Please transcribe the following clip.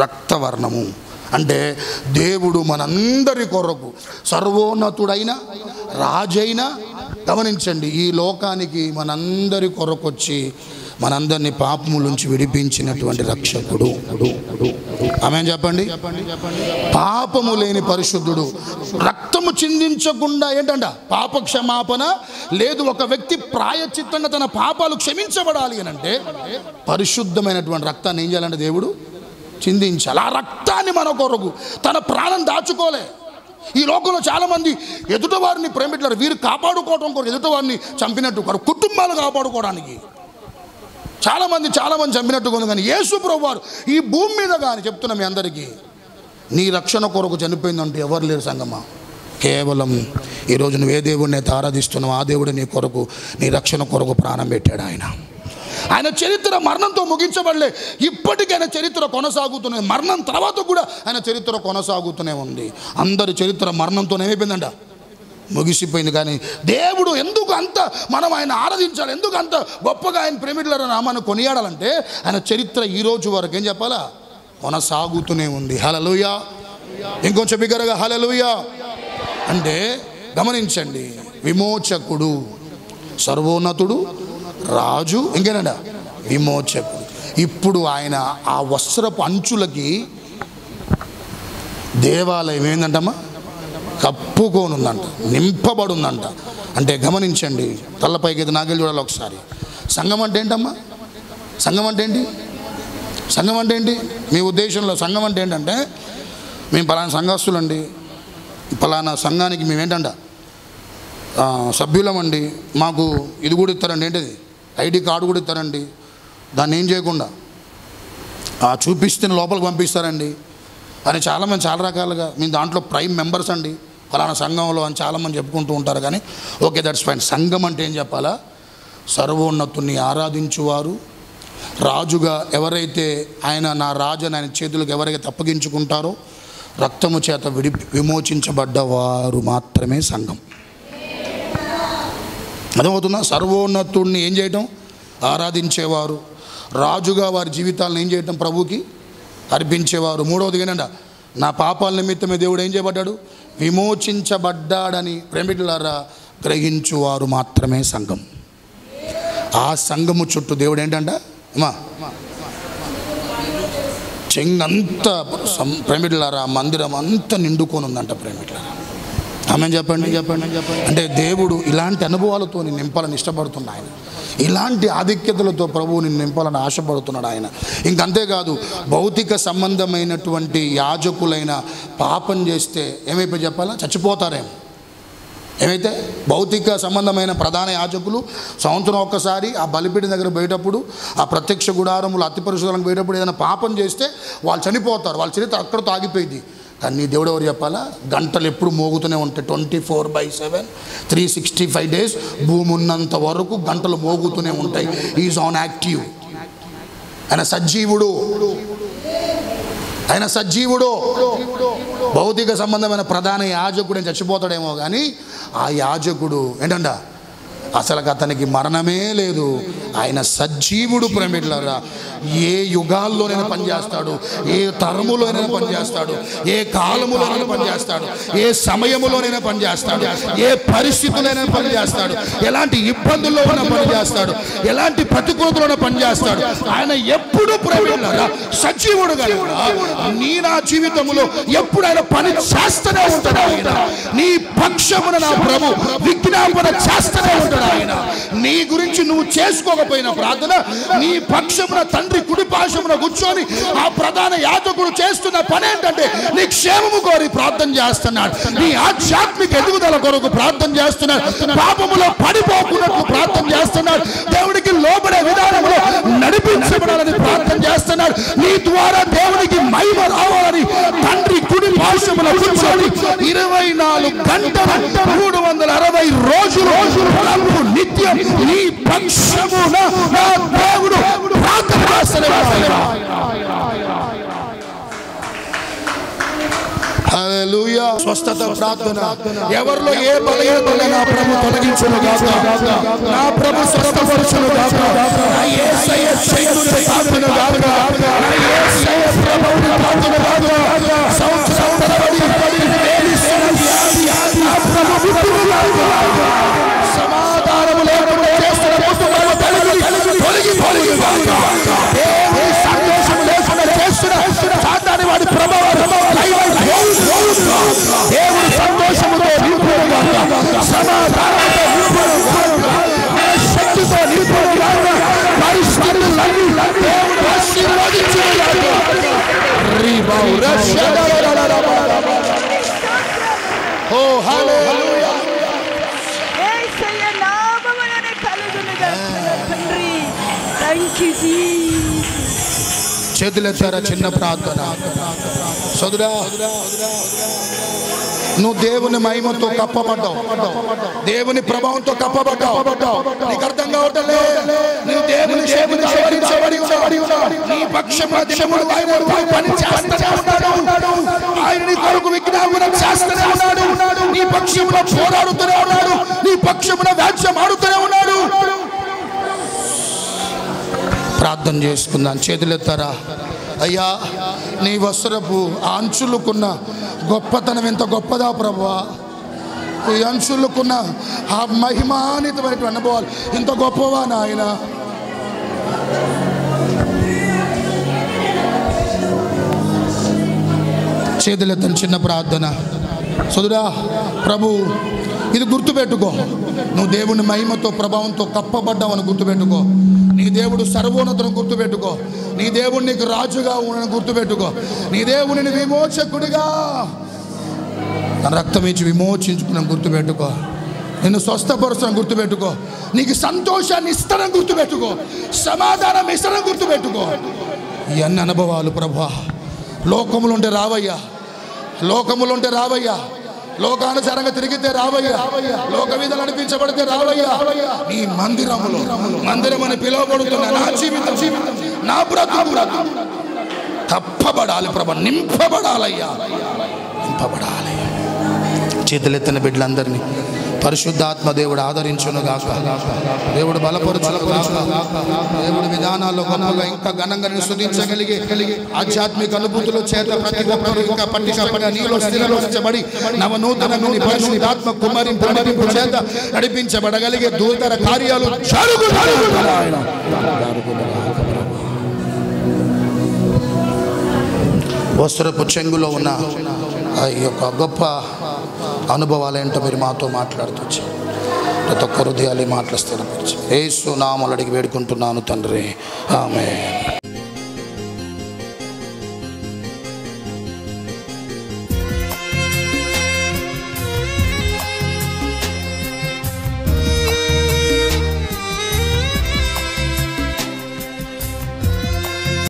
రక్తవర్ణము అంటే దేవుడు మనందరి కొరకు సర్వోన్నతుడైన రాజైన, గమనించండి, ఈ లోకానికి మనందరి కొరకు వచ్చి మనందరినీ పాపము నుంచి విడిపించినటువంటి రక్షకుడు. ఆమేన్ చెప్పండి. పాపము లేని పరిశుద్ధుడు, రక్తము చిందించకుండా ఏంటంట పాప క్షమాపణ లేదు. ఒక వ్యక్తి ప్రాయశ్చిత్తంగా తన పాపాలు క్షమించబడాలి అని అంటే పరిశుద్ధమైనటువంటి రక్తాన్ని ఏం చేయాలంటే దేవుడు చిందించాలి. ఆ రక్తాన్ని మన కొరకు తన ప్రాణం దాచుకోలే. ఈ లోకంలో చాలామంది ఎదుట వారిని ప్రేమిట్టారు, వీరు కాపాడుకోవడం కొరకు ఎదుట వారిని చంపినట్టు కాదు, కుటుంబాలు కాపాడుకోవడానికి చాలామంది చంపినట్టుగా ఉంది. కానీ యేసు ప్రభువారు ఈ భూమి మీద కానీ చెప్తున్నా మీ అందరికీ, నీ రక్షణ కొరకు చనిపోయిందంటే ఎవరు లేరు సంగమా. కేవలం ఈరోజు నువ్వు ఏ దేవుడిని అయితే ఆరాధిస్తున్నావు ఆ దేవుడు నీ కొరకు, నీ రక్షణ కొరకు ప్రాణం పెట్టాడు. ఆయన చరిత్ర మరణంతో ముగించబడలే, ఇప్పటికైనా చరిత్ర కొనసాగుతున్నది. మరణం తర్వాత కూడా ఆయన చరిత్ర కొనసాగుతూనే ఉంది. అందరి చరిత్ర మరణంతో ఏమైపోయిందంట, ముగిసిపోయింది. కానీ దేవుడు ఎందుకు అంత మనం ఆయన ఆరాధించాలి, ఎందుకు అంత గొప్పగా ఆయన ప్రేమికుల నామాన్ని కొనియాడాలంటే ఆయన చరిత్ర ఈ రోజు వరకు ఏం చెప్పాలా కొనసాగుతూనే ఉంది. హల్లెలూయా. ఇంకొంచెం బిగ్గరగా హల్లెలూయా. అంటే గమనించండి, విమోచకుడు, సర్వోన్నతుడు, రాజు, ఇంకేనంట విమోచకుడు. ఇప్పుడు ఆయన ఆ వస్త్రపు అంచులకి దేవాలయం ఏందంటమ్మా కప్పుకోనుందంట, నింపబడుందంట. అంటే గమనించండి, తల్లపైకి అయితే నాగేలు చూడాలి ఒకసారి. సంఘం అంటే ఏంటమ్మా? సంఘం అంటే ఏంటి? సంఘం అంటే ఏంటి మీ ఉద్దేశంలో? సంఘం అంటే ఏంటంటే మేము పలానా సంఘస్థులండి, పలానా సంఘానికి మేమేంటంట సభ్యులమండి, మాకు ఇది కూడా ఇస్తారండి, ఏంటిది ఐడి కార్డు కూడా ఇస్తారండి, దాన్ని ఏం చేయకుండా చూపిస్తే లోపలికి పంపిస్తారండి అని చాలామంది చాలా రకాలుగా మేము దాంట్లో ప్రైమ్ మెంబర్స్ అండి ఫలానా సంఘంలో అని చాలామంది చెప్పుకుంటూ ఉంటారు. కానీ ఓకే, దట్స్ ఫైన్. సంఘం అంటే ఏం చెప్పాలా? సర్వోన్నతుని ఆరాధించువారు, రాజుగా ఎవరైతే ఆయన నా రాజు ఆయన చేతులకు ఎవరైతే అప్పగించుకుంటారో రక్తము చేత విమోచించబడ్డవారు మాత్రమే సంఘం. అర్థమవుతుందా? సర్వోన్నతుడిని ఏం చేయటం? ఆరాధించేవారు, రాజుగా వారి జీవితాలను ఏం చేయటం? ప్రభుకి అర్పించేవారు. మూడవది ఏంటంట, నా పాపాల నిమిత్తమే దేవుడు ఏం చేయబడ్డాడు? విమోచించబడ్డాడని ప్రేమికులారా గ్రహించువారు మాత్రమే సంఘం. ఆ సంఘము చుట్టూ దేవుడు ఏంటంట అమ్మా చెంగంతా ప్రేమికులారా మందిరం అంతా నిండుకొని ఉందంట ప్రేమికులారా. ఆమేన్ చెప్పండి. అంటే దేవుడు ఇలాంటి అనుభవాలతో నింపాలని ఇష్టపడుతున్నాడు ఆయన, ఇలాంటి ఆధిక్యతలతో ప్రభువు నిన్ను నింపాలని ఆశపడుతున్నాడు ఆయన. ఇంకంతేకాదు, భౌతిక సంబంధమైనటువంటి యాజకులైన పాపం చేస్తే ఏమైపోయి చెప్పాలా? చచ్చిపోతారేమో. ఏమైతే భౌతిక సంబంధమైన ప్రధాన యాజకులు సంవత్సరం ఒక్కసారి ఆ బలిపీఠం దగ్గర పోయేటప్పుడు, ఆ ప్రత్యక్ష గుడారములు అతి పరిశుద్ధులకు పోయేటప్పుడు ఏదైనా పాపం చేస్తే వాళ్ళు చనిపోతారు, వాళ్ళ చరిత్ర అక్కడితో ఆగిపోయింది. కానీ దేవుడు ఎవరు చెప్పాలా? గంటలు ఎప్పుడు మోగుతూనే ఉంటాయి. 24/7 365 days భూమి ఉన్నంత వరకు గంటలు మోగుతూనే ఉంటాయి. Is on active. ఆయన సజీవుడు, ఆయన సజీవుడు. భౌతిక సంబంధమైన ప్రధాన యాజకుడు చచ్చిపోతాడేమో కానీ ఆ యాజకుడు ఏంటంట అసలు అతనికి మరణమే లేదు. ఆయన సజీవుడు ప్రేమికులారా. ఏ యుగాల్లోనైనా పనిచేస్తాడు, ఏ తరములోనైనా పనిచేస్తాడు, ఏ కాలములోనైనా పనిచేస్తాడు, ఏ సమయములోనైనా పనిచేస్తాడు, ఏ పరిస్థితులైనా పనిచేస్తాడు, ఎలాంటి ఇబ్బందుల్లో ఉన్నా పనిచేస్తాడు, ఎలాంటి ప్రతికూలతలోనే పనిచేస్తాడు. ఆయన ఎప్పుడు ప్రేమికులారా సజీవుడుగా నీ నా జీవితంలో ఎప్పుడు ఆయన పని చేస్తూనే ఉంటాడు. ఆయన నీ పక్షమున నా ప్రభు విజ్ఞాపన చేస్తూనే ఉంటాడు. ఆయన నీ గురించి నువ్వు చేసుకోకపోయిన ప్రార్థన నీ పక్షమున తండ్రి కుడి పాశమున కూర్చొని ఆ ప్రధాన యాజకుడు చేస్తున్న పని ఏంటంటే నీ క్షేమము కోరి ప్రార్థన చేస్తున్నాడు, నీ ఆధ్యాత్మిక ఎదుగుదల కొరకు ప్రార్థన చేస్తున్నాడు, పాపములో పడిపోకున్నట్లు ప్రార్థన చేస్తున్నాడు, దేవుడికి లోబడే విధానంలో నడిపించబడాలని ప్రార్థన చేస్తున్నాడు. నీ ద్వారా దేవునికి మహిమ రావాలని తండ్రి కుడి పాశమున కూర్చొని 24 గంటలు 360 రోజులు నిత్యం నీ పక్షమున నా దేవుడు ప్రార్థన చేస్తున్నాడు. హల్లెలూయా. స్వస్థత ప్రార్థన ఎవరిలో ఏ బలహీనత నా ప్రభు తొలగించును గాక, నా ప్రభు స్వస్థపరచును గాక, నా యేసయ్య చేతులు తాకును గాక, నా యేసయ్య ప్రభువుని ఆశీర్వదించుగాక. ఓ హల్లెలూయా. యేసయ్య నామములోనే కలుగునుగాక తండ్రి. Thank you Jesus. చేతులెత్తారా చిన్న ప్రార్థన. సోదరా, నువ్వు దేవుని మహిమతో కప్పబడ్డావు, దేవుని ప్రభావంతో కప్పబడ్డావు. నీకు అర్థం కావట్లే. నువ్వు దేవుని చేతిని ఆవరించబడి ఉన్నావు. నీ పక్షమున దేవుడు పని చేస్తూనే ఉన్నాడు. ఆయన నీ కొరకు విజ్ఞాపన చేస్తూనే ఉన్నాడు. నీ పక్షమున పోరాడుతూనే ఉన్నాడు. నీ పక్షమున వ్యాజ్యం ఆడుతూనే ఉన్నాడు. ప్రార్థన చేసుకుందాం. చేతులెత్తారా. అయ్యా, నీ వస్త్రపు ఆ అంచులకున్న గొప్పతనం ఎంత గొప్పదా ప్రభువా. ఈ అంచులకున్న ఆ మహిమాన్వితమైన అనుభవాలు ఎంత గొప్పవా నాయన. చేతులెత్తని చిన్న ప్రార్థన. సోదరా, ప్రభు ఇది గుర్తుపెట్టుకో. నువ్వు దేవుని మహిమతో ప్రభావంతో కప్పబడ్డావని గుర్తుపెట్టుకో. నీ దేవుడు సర్వోన్నతను గుర్తుపెట్టుకో. నీ దేవుడు నీకు రాజుగా ఉన్నని గుర్తుపెట్టుకో. నీ దేవుడిని విమోచకుడిగా తన రక్తం ఇచ్చి విమోచించుకున్నాను గుర్తుపెట్టుకో. నిన్ను స్వస్థపరుస్తాను గుర్తుపెట్టుకో. నీకు సంతోషాన్ని ఇస్తానని గుర్తుపెట్టుకో. సమాధానం ఇస్తానని గుర్తుపెట్టుకో. ఇవన్నీ అనుభవాలు ప్రభా లోకములుంటే రావయ్యా. లోకములుంటే రావయ్యా. లోకానుసారంగా తిరిగితే రావయ్యా. లోక మీద నడిపించబడితే రావయ్యా. నీ మందిరమని పిలువబడుతున్న నా జీవితం, నా బ్రతుకు తప్పబడాలి ప్రభా. నింపబడాలయ్యా, నింపబడాలి. చేతులెత్తిన బిడ్డలందరినీ పరిశుద్ధాత్మ దేవుడు ఆదరించునుగాక. దేవుడు బలపరుచునుగాక. దేవుడి విధానాల్లో గొప్పగా ఇంకా ఘనంగా స్తుతించగలిగే ఆధ్యాత్మిక అనుభూతుల చేత ప్రతి ఒక్కరు ఇంకా పట్టికపడిన నీలో స్థిరపరచబడి నవనూతనంగా పరిశుద్ధాత్మ కుమ్మరింపు చేత నడిపించబడగలిగే దూతర కార్యాలు వస్త్రపు చెంగులో ఉన్న ఈ యొక్క గొప్ప అనుభవాలు ఏంటో మీరు మాతో మాట్లాడుతూ ప్రతి ఒక్క హృదయాలు మాటలు స్థిరపరిచి యేసు నామములో అడిగి వేడుకుంటున్నాను తండ్రి. ఆమేన్.